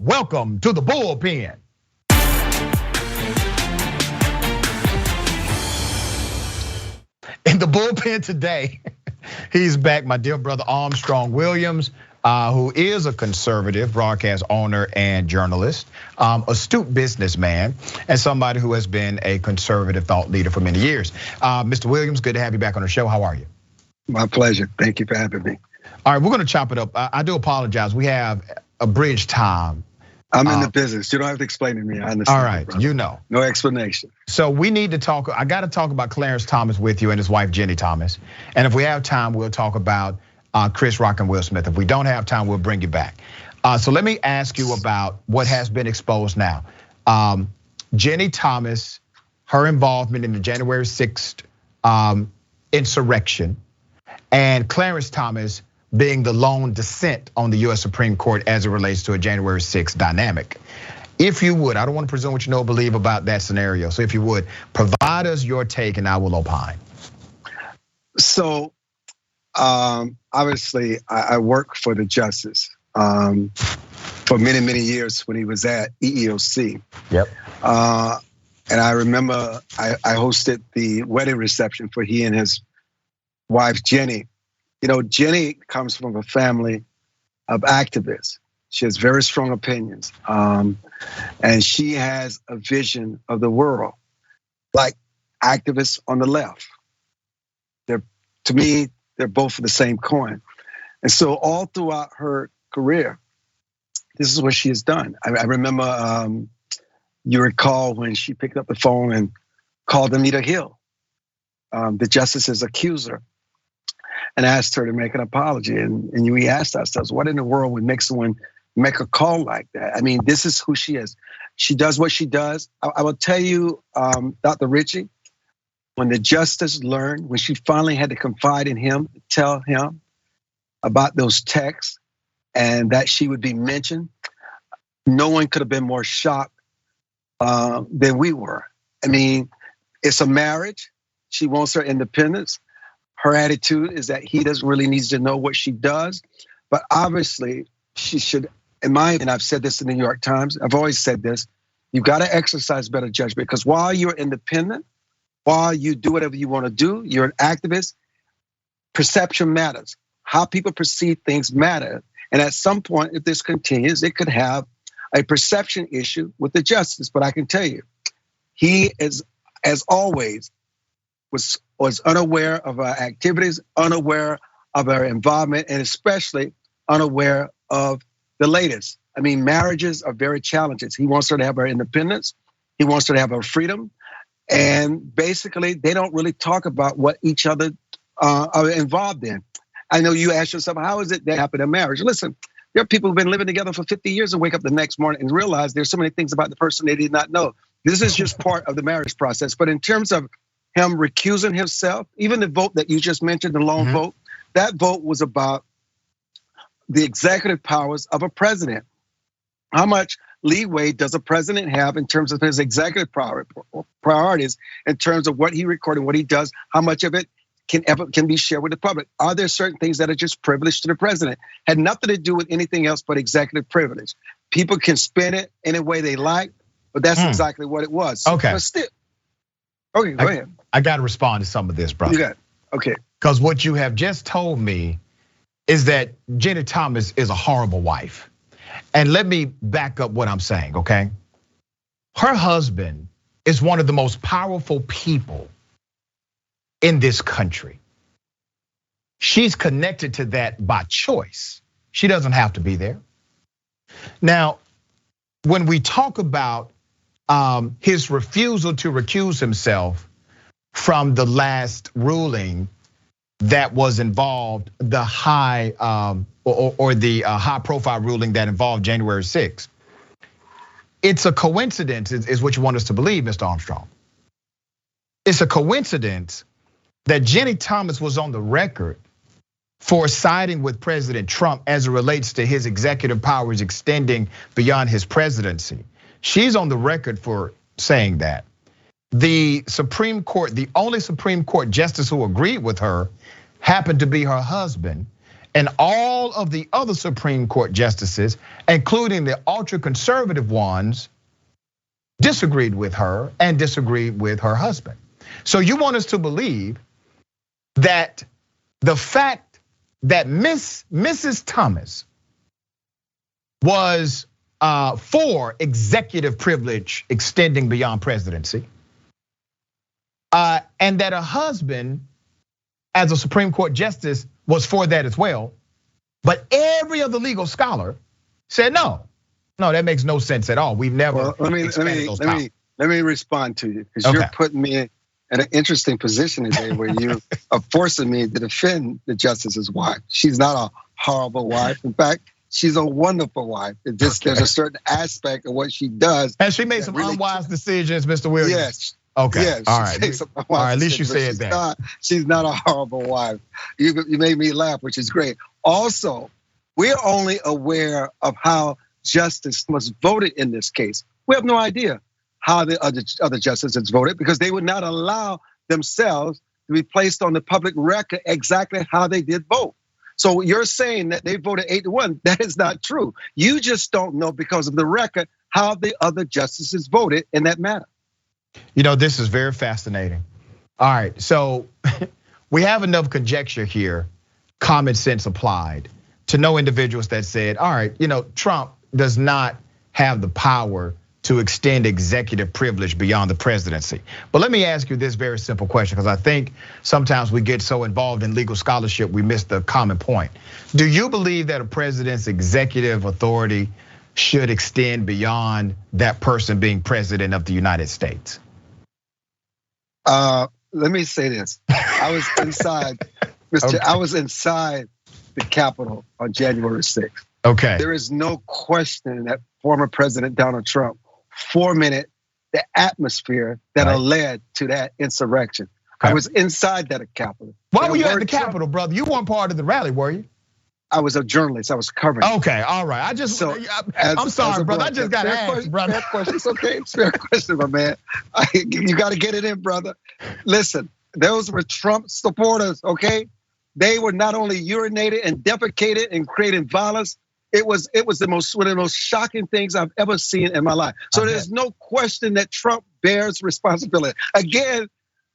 Welcome to the Bullpen. In the bullpen today, he's back, my dear brother Armstrong Williams, who is a conservative broadcast owner and journalist, astute businessman, and somebody who has been a conservative thought leader for many years. Mr. Williams, good to have you back on the show. How are you? My pleasure. Thank you for having me. All right, we're gonna chop it up. I do apologize. We have a bridge time. I'm in the business. You don't have to explain to me. I understand. All right, you know. No explanation. So we need to talk. I got to talk about Clarence Thomas with you and his wife Ginni Thomas. And if we have time, we'll talk about Chris Rock and Will Smith. If we don't have time, we'll bring you back. So let me ask you about what has been exposed now. Ginni Thomas, her involvement in the January 6th insurrection, and Clarence Thomas being the lone dissent on the US Supreme Court as it relates to a January 6th dynamic. If you would, I don't want to presume what you know or believe about that scenario. So if you would, provide us your take and I will opine. So obviously I worked for the justice for many, many years when he was at EEOC. Yep. And I remember I hosted the wedding reception for he and his wife, Ginni. You know, Ginni comes from a family of activists. She has very strong opinions. And she has a vision of the world, like activists on the left. To me, they're both the same coin. And so all throughout her career, this is what she has done. I remember, you recall when she picked up the phone and called Anita Hill, the justice's accuser, and asked her to make an apology. And we asked ourselves, what in the world would make someone make a call like that? I mean, this is who she is. She does what she does. I will tell you, Dr. Richey, when the justice learned, when she finally had to confide in him, tell him about those texts and that she would be mentioned, no one could have been more shocked than we were. I mean, it's a marriage. She wants her independence. Her attitude is that he doesn't really need to know what she does, but obviously she should, and I've said this in the New York Times, I've always said this, you've got to exercise better judgment because while you're independent, while you do whatever you want to do, you're an activist, perception matters. How people perceive things matter. And at some point, if this continues, it could have a perception issue with the justice. But I can tell you, he is, as always, was unaware of our activities, unaware of our involvement, and especially unaware of the latest. I mean, marriages are very challenging. He wants her to have her independence. He wants her to have her freedom. And basically, they don't really talk about what each other are involved in. I know you ask yourself, how is it that happened in marriage? Listen, there are people who've been living together for 50 years and wake up the next morning and realize there's so many things about the person they did not know. This is just part of the marriage process. But in terms of him recusing himself, even the vote that you just mentioned, the lone vote, that vote was about the executive powers of a president. How much leeway does a president have in terms of his executive priorities, in terms of what he recorded, what he does, how much of it can be shared with the public? Are there certain things that are just privileged to the president? Had nothing to do with anything else but executive privilege. People can spin it any way they like, but that's exactly what it was. Okay. But still, okay, go ahead. I got to respond to some of this, brother. You got it. Okay. Because what you have just told me is that Ginni Thomas is a horrible wife. And let me back up what I'm saying, okay? Her husband is one of the most powerful people in this country. She's connected to that by choice. She doesn't have to be there. Now, when we talk about his refusal to recuse himself from the last ruling that was involved, the high or the high profile ruling that involved January 6th. It's a coincidence, is what you want us to believe, Mr. Armstrong. It's a coincidence that Ginni Thomas was on the record for siding with President Trump as it relates to his executive powers extending beyond his presidency. She's on the record for saying that. The Supreme Court, the only Supreme Court justice who agreed with her happened to be her husband. and all of the other Supreme Court justices, including the ultra-conservative ones, disagreed with her and disagreed with her husband. So you want us to believe that the fact that Mrs. Thomas was for executive privilege extending beyond presidency, and that her husband, as a Supreme Court justice, was for that as well. But every other legal scholar said no, that makes no sense at all. We've never. Well, let me respond to you, because you're putting me in an interesting position today where you are forcing me to defend the justice's wife. She's not a horrible wife. In fact, she's a wonderful wife. There's a certain aspect of what she does. And she made some unwise decisions, Mr. Williams. Yes. Okay. Yes. All right. At least you said that. She's not a horrible wife. You made me laugh, which is great. Also, we're only aware of how justice was voted in this case. We have no idea how the other justices voted, because they would not allow themselves to be placed on the public record exactly how they did vote. So you're saying that they voted 8-1. That is not true. You just don't know, because of the record, how the other justices voted in that matter. This is very fascinating. All right, so we have enough conjecture here, common sense applied, to know individuals that said, all right, Trump does not have the power to extend executive privilege beyond the presidency. But let me ask you this very simple question, because I think sometimes we get so involved in legal scholarship, we miss the common point. Do you believe that a president's executive authority should extend beyond that person being president of the United States? Let me say this. I was inside, I was inside the Capitol on January 6th. Okay. There is no question that former President Donald Trump fomented the atmosphere that led to that insurrection. Okay. I was inside that Capitol. Why were you at the Capitol, brother? You weren't part of the rally, were you? I was a journalist. I was covering. Okay, all right. I'm sorry, brother. I just got asked, brother. Fair question. It's okay. It's fair question, my man. You got to get it in, brother. Listen, those were Trump supporters. Okay, they were not only urinated and defecated and creating violence. It was one of the most shocking things I've ever seen in my life. So there's no question that Trump bears responsibility. Again,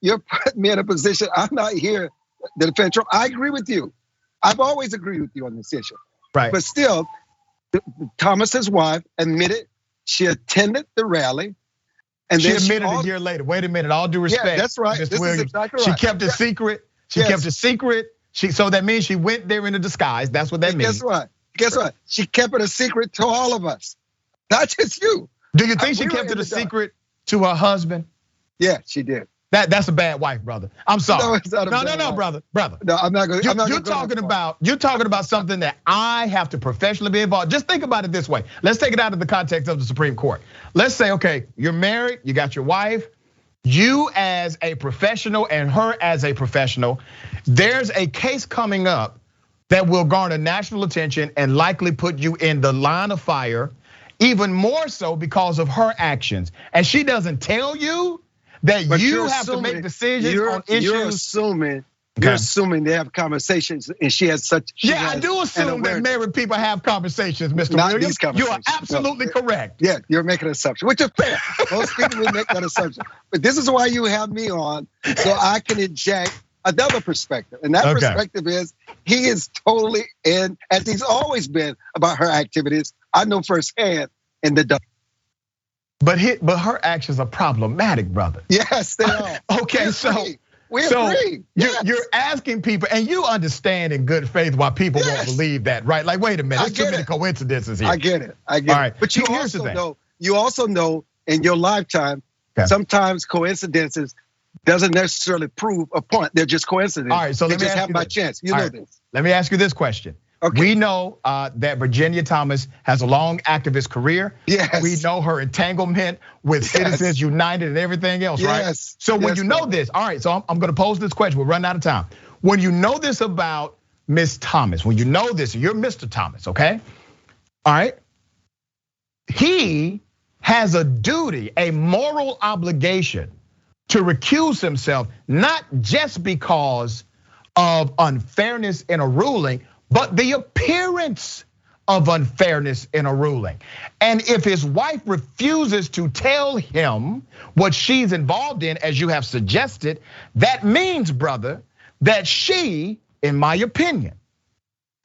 you're putting me in a position. I'm not here to defend Trump. I agree with you. I've always agreed with you on this issue. Right. But still, Thomas's wife admitted she attended the rally. And she admitted a year later. Wait a minute, all due respect. Yeah, that's right. Mr. Williams, exactly right. She kept it secret. Kept it secret. So that means she went there in a disguise. That's what that means. Guess what? She kept it a secret to all of us, not just you. Do you think she kept it a secret to her husband? Yeah, she did. That's a bad wife, brother. I'm sorry. No, it's not No, brother. No, I'm not going. You're talking about something that I have to professionally be involved. Just think about it this way. Let's take it out of the context of the Supreme Court. Let's say, okay, you're married, you got your wife, you as a professional and her as a professional. There's a case coming up that will garner national attention and likely put you in the line of fire, even more so because of her actions. And she doesn't tell you that you have to make decisions on issues. You're assuming they have conversations, and she has such. I do assume that married people have conversations, Mr. Williams. You are absolutely correct. Yeah, you're making an assumption, which is fair. Most people will make that assumption. But this is why you have me on, so I can inject another perspective. And that perspective is, he is totally in, as he's always been about her activities. I know firsthand in the dark. But her actions are problematic, brother. Yes, they are. Okay, we agree. You're asking people, and you understand in good faith why people won't believe that, right? Like, wait a minute, there's too many coincidences here. I get it. All right. But you also know in your lifetime, sometimes coincidences doesn't necessarily prove a point. They're just coincidences. All right, so they just happen by chance. You know this. Let me ask you this question. Okay. We know that Virginia Thomas has a long activist career. Yes. We know her entanglement with Citizens United and everything else, right? So when you know this, all right, so I'm gonna pose this question, we're running out of time. When you know this about Miss Thomas, when you know this, you're Mr. Thomas, okay? All right, he has a duty, a moral obligation to recuse himself, not just because of unfairness in a ruling, but the appearance of unfairness in a ruling. And if his wife refuses to tell him what she's involved in, as you have suggested, that means, brother, that she, in my opinion,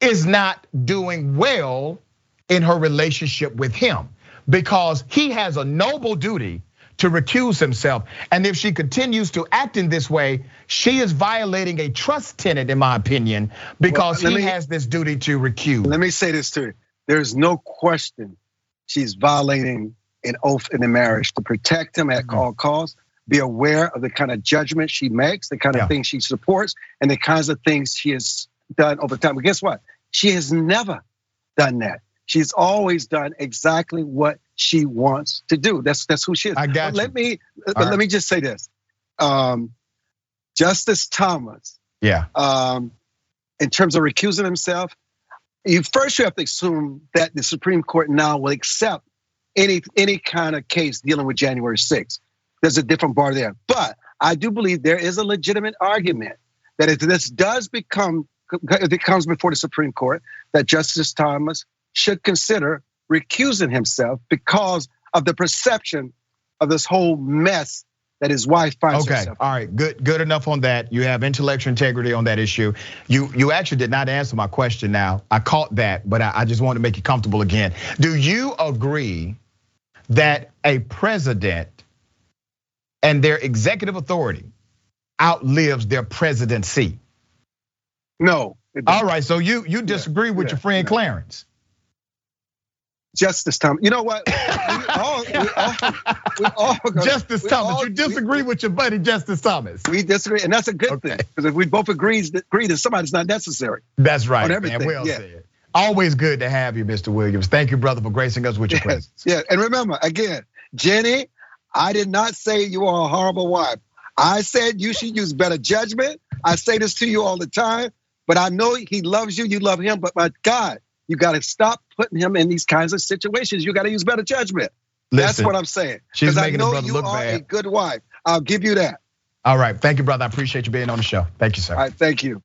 is not doing well in her relationship with him, because he has a noble duty to recuse himself. And if she continues to act in this way, she is violating a trust tenet, in my opinion, because he has this duty to recuse. Let me say this to you. There's no question she's violating an oath in the marriage to protect him at all costs, be aware of the kind of judgment she makes, the kind of things she supports, and the kinds of things she has done over time. But guess what? She has never done that. She's always done exactly what she wants to do. That's who she is. I got you. Let me just say this. Justice Thomas, in terms of recusing himself, you have to assume that the Supreme Court now will accept any kind of case dealing with January 6th. There's a different bar there. But I do believe there is a legitimate argument that if this if it comes before the Supreme Court, that Justice Thomas should consider recusing himself because of the perception of this whole mess that his wife finds herself. All right, good enough on that. You have intellectual integrity on that issue. You actually did not answer my question now. I caught that, but I just want to make you comfortable again. Do you agree that a president and their executive authority outlives their presidency? No. All right, so you disagree with your friend Clarence. Justice Thomas, you know what? Justice Thomas, you disagree with your buddy Justice Thomas. We disagree, and that's a good thing, because if we both agree that somebody's not necessary. That's right, on everything. Man, well said. Always good to have you, Mr. Williams. Thank you, brother, for gracing us with your presence. Yeah, and remember, again, Ginni, I did not say you are a horrible wife. I said you should use better judgment. I say this to you all the time, but I know he loves you, you love him, but my God, you gotta stop putting him in these kinds of situations. You gotta use better judgment. That's what I'm saying. Because I know you are a good wife. I'll give you that. All right, thank you, brother. I appreciate you being on the show. Thank you, sir. All right, thank you.